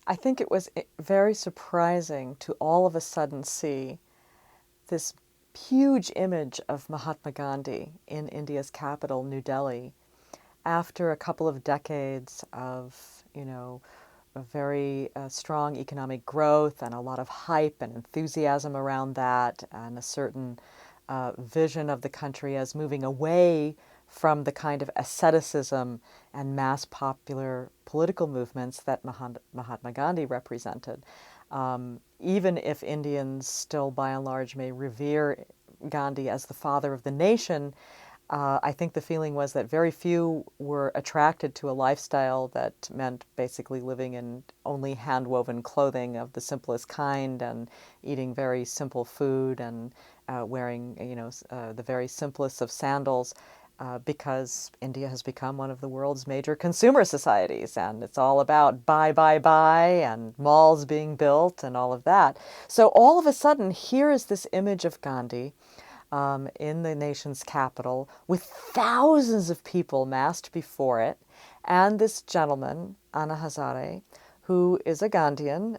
I think it was very surprising to all of a sudden see this huge image of Mahatma Gandhi in India's capital, New Delhi, after a couple of decades of, a very strong economic growth and a lot of hype and enthusiasm around that, and a certain vision of the country as moving away from the kind of asceticism and mass popular political movements that Mahatma Gandhi represented. Even if Indians still, by and large, may revere Gandhi as the father of the nation, I think the feeling was that very few were attracted to a lifestyle that meant basically living in only hand-woven clothing of the simplest kind and eating very simple food and wearing, the very simplest of sandals. Because India has become one of the world's major consumer societies, and it's all about buy, buy, buy, and malls being built and all of that. So all of a sudden, here is this image of Gandhi in the nation's capital with thousands of people massed before it, and this gentleman, Anna Hazare, who is a Gandhian,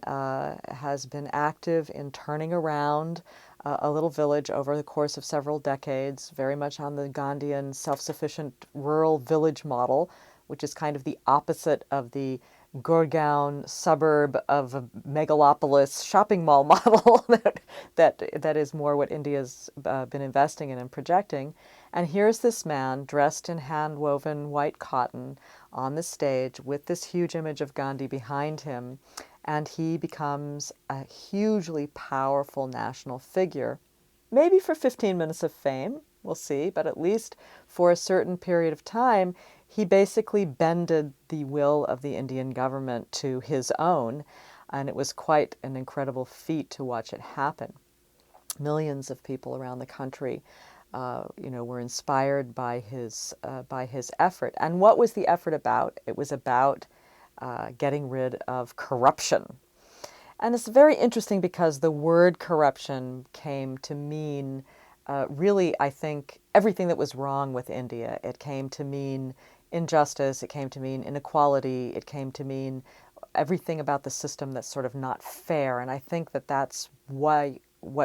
has been active in turning around a little village over the course of several decades, very much on the Gandhian self-sufficient rural village model, which is kind of the opposite of the Gurgaon suburb of a megalopolis shopping mall model that is more what India's been investing in and projecting. And here's this man dressed in hand-woven white cotton on the stage with this huge image of Gandhi behind him, and he becomes a hugely powerful national figure, maybe for 15 minutes of fame, we'll see, but at least for a certain period of time, he basically bended the will of the Indian government to his own, and it was quite an incredible feat to watch it happen. Millions of people around the country, were inspired by his effort. And what was the effort about? It was about getting rid of corruption. And it's very interesting because the word corruption came to mean really, I think, everything that was wrong with India. It came to mean injustice, it came to mean inequality, it came to mean everything about the system that's sort of not fair. And I think that that's what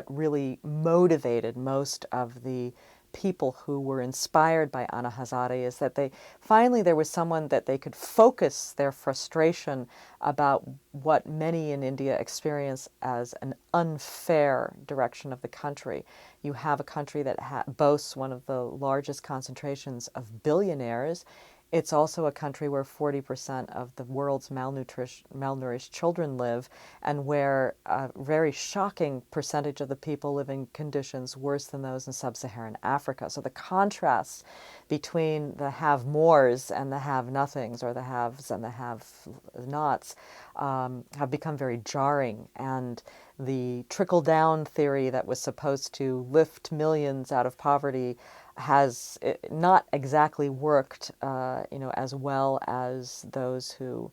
really motivated most of the people who were inspired by Anna Hazare is that there was someone that they could focus their frustration about what many in India experience as an unfair direction of the country. You have a country that boasts one of the largest concentrations of billionaires. It's also a country where 40% of the world's malnourished children live, and where a very shocking percentage of the people live in conditions worse than those in sub-Saharan Africa. So the contrasts between the have-mores and the have-nothings, or the haves and the have-nots, have become very jarring. And the trickle-down theory that was supposed to lift millions out of poverty has not exactly worked, as well as those who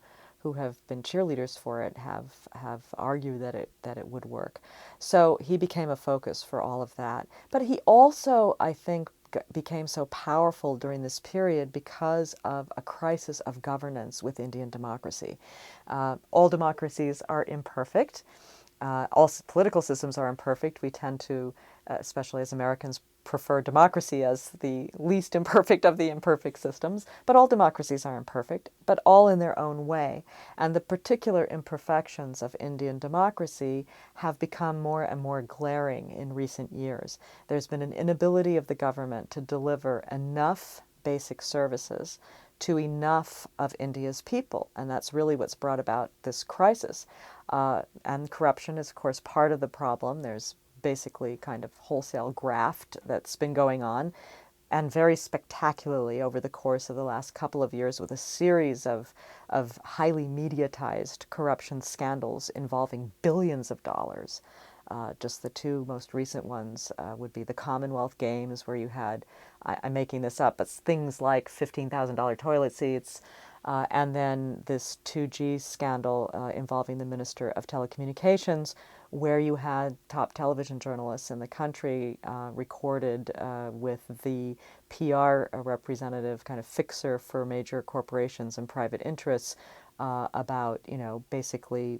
have been cheerleaders for it have argued that it would work. So he became a focus for all of that. But he also, I think, became so powerful during this period because of a crisis of governance with Indian democracy. All democracies are imperfect. All political systems are imperfect. We tend to, especially as Americans, prefer democracy as the least imperfect of the imperfect systems. But all democracies are imperfect, but all in their own way. And the particular imperfections of Indian democracy have become more and more glaring in recent years. There's been an inability of the government to deliver enough basic services to enough of India's people. And that's really what's brought about this crisis. And corruption is, of course, part of the problem. There's basically kind of wholesale graft that's been going on, and very spectacularly over the course of the last couple of years, with a series of highly mediatized corruption scandals involving billions of dollars. Just the two most recent ones would be the Commonwealth Games, where you had, I'm making this up, but things like $15,000 toilet seats, And then this 2G scandal involving the Minister of Telecommunications, where you had top television journalists in the country recorded with the PR representative, kind of fixer for major corporations and private interests about, basically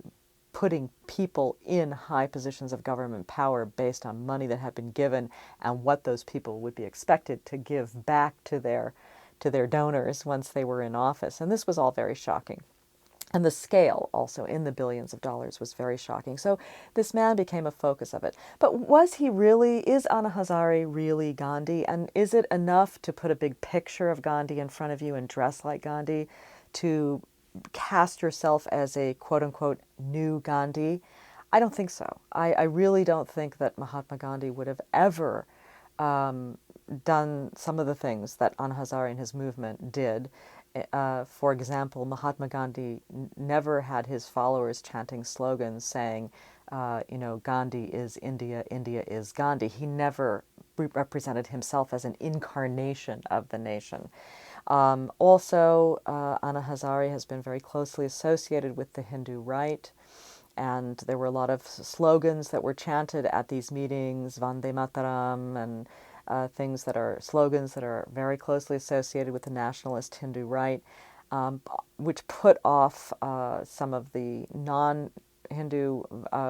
putting people in high positions of government power based on money that had been given and what those people would be expected to give back to their donors once they were in office. And this was all very shocking. And the scale also in the billions of dollars was very shocking. So this man became a focus of it. But is Anna Hazare really Gandhi? And is it enough to put a big picture of Gandhi in front of you and dress like Gandhi to cast yourself as a quote unquote new Gandhi? I don't think so. I really don't think that Mahatma Gandhi would have ever done some of the things that Anna Hazare and his movement did. For example, Mahatma Gandhi never had his followers chanting slogans saying, Gandhi is India, India is Gandhi. He never represented himself as an incarnation of the nation. Also, Anna Hazare has been very closely associated with the Hindu right. And there were a lot of slogans that were chanted at these meetings, Vande Mataram, and things that are slogans that are very closely associated with the nationalist Hindu right, which put off some of the non-Hindu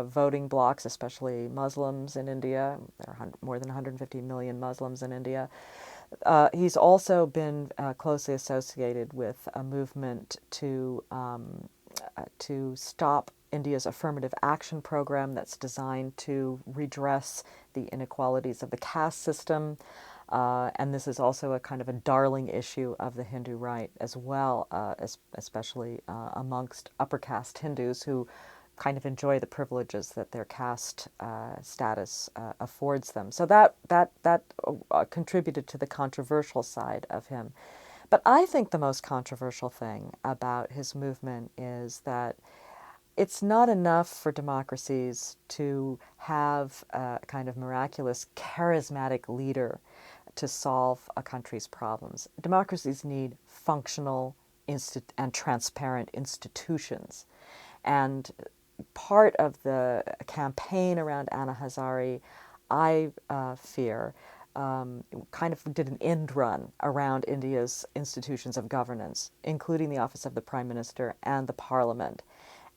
voting blocs, especially Muslims in India. There are more than 150 million Muslims in India. He's also been closely associated with a movement to stop India's affirmative action program that's designed to redress the inequalities of the caste system. And this is also a kind of a darling issue of the Hindu right as well, especially amongst upper caste Hindus who kind of enjoy the privileges that their caste status affords them. So that contributed to the controversial side of him. But I think the most controversial thing about his movement is that it's not enough for democracies to have a kind of miraculous, charismatic leader to solve a country's problems. Democracies need functional and transparent institutions. And part of the campaign around Anna Hazare, I fear, kind of did an end run around India's institutions of governance, including the office of the Prime Minister and the Parliament.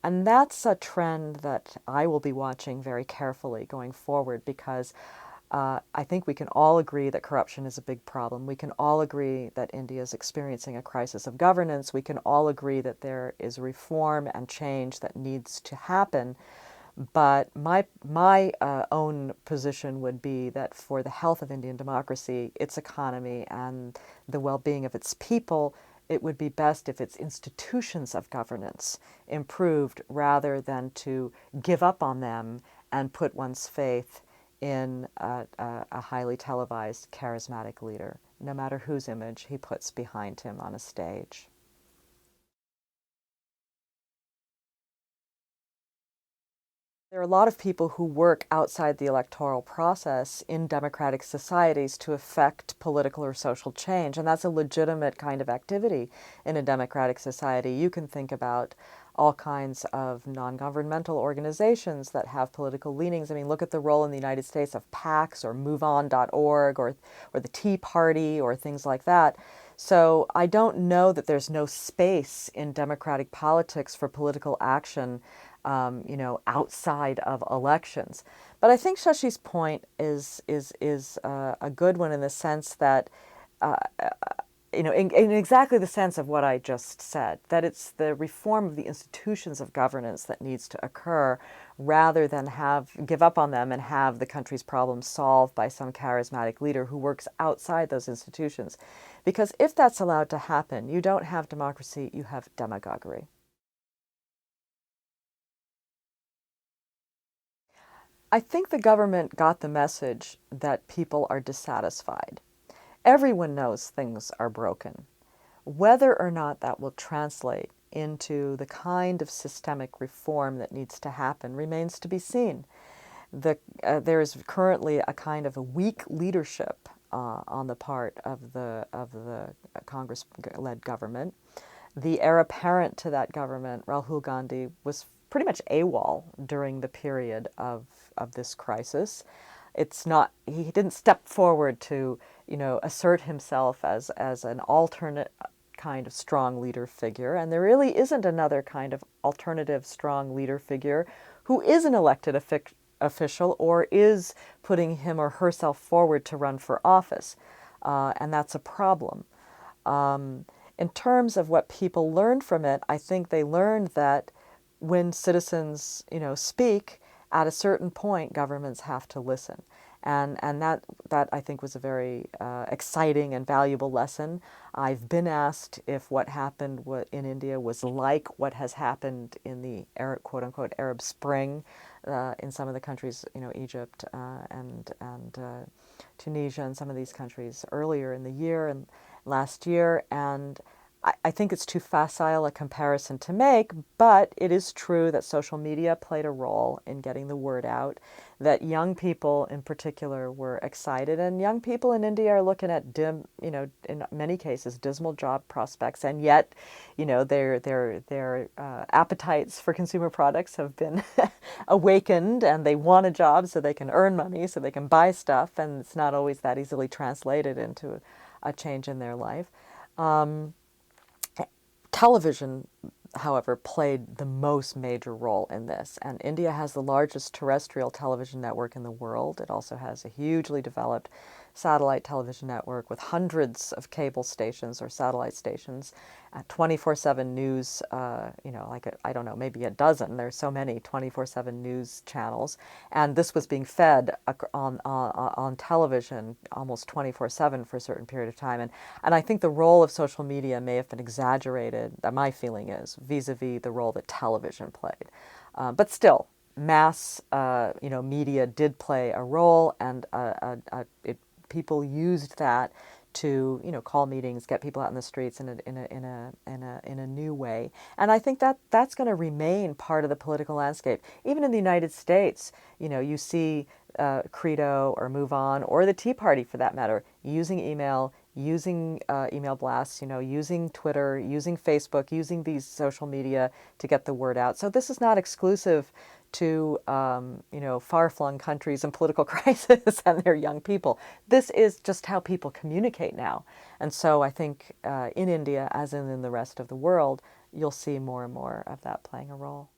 And that's a trend that I will be watching very carefully going forward because I think we can all agree that corruption is a big problem. We can all agree that India is experiencing a crisis of governance. We can all agree that there is reform and change that needs to happen. But my own position would be that for the health of Indian democracy, its economy, and the well-being of its people, it would be best if its institutions of governance improved rather than to give up on them and put one's faith in a highly televised, charismatic leader, no matter whose image he puts behind him on a stage. There are a lot of people who work outside the electoral process in democratic societies to affect political or social change, and that's a legitimate kind of activity in a democratic society. You can think about all kinds of non-governmental organizations that have political leanings. I mean, look at the role in the United States of PACs or MoveOn.org or the Tea Party or things like that. So I don't know that there's no space in democratic politics for political action outside of elections. But I think Shashi's point is a good one in the sense that, in exactly the sense of what I just said, that it's the reform of the institutions of governance that needs to occur rather than give up on them and have the country's problems solved by some charismatic leader who works outside those institutions. Because if that's allowed to happen, you don't have democracy, you have demagoguery. I think the government got the message that people are dissatisfied. Everyone knows things are broken. Whether or not that will translate into the kind of systemic reform that needs to happen remains to be seen. There is currently a kind of a weak leadership on the part of the Congress-led government. The heir apparent to that government, Rahul Gandhi, was pretty much AWOL during the period of this crisis. It's not, he didn't step forward to, assert himself as an alternate kind of strong leader figure. And there really isn't another kind of alternative strong leader figure who is an elected official or is putting him or herself forward to run for office. And that's a problem. In terms of what people learned from it, I think they learned that when citizens, speak, at a certain point, governments have to listen. And that I think was a very exciting and valuable lesson. I've been asked if what happened in India was like what has happened in the quote unquote Arab Spring in some of the countries, Egypt and Tunisia and some of these countries earlier in the year and last year. And I think it's too facile a comparison to make, but it is true that social media played a role in getting the word out, that young people in particular were excited, and young people in India are looking at in many cases, dismal job prospects, and yet, their appetites for consumer products have been awakened, and they want a job so they can earn money, so they can buy stuff, and it's not always that easily translated into a change in their life. Television, however, played the most major role in this. And India has the largest terrestrial television network in the world. It also has a hugely developed satellite television network with hundreds of cable stations or satellite stations, 24/7 news, I don't know, maybe a dozen. There's so many 24/7 news channels. And this was being fed on television almost 24/7 for a certain period of time. And I think the role of social media may have been exaggerated, my feeling is, vis-a-vis the role that television played. But still, mass media did play a role, and people used that to call meetings, get people out in the streets in a new way. And I think that that's going to remain part of the political landscape. Even in the United States, you see Credo or Move On or the Tea Party, for that matter, using email, using email blasts, using Twitter, using Facebook, using these social media to get the word out. So this is not exclusive to far-flung countries in political crisis and their young people. This is just how people communicate now. And so I think in India, as in the rest of the world, you'll see more and more of that playing a role.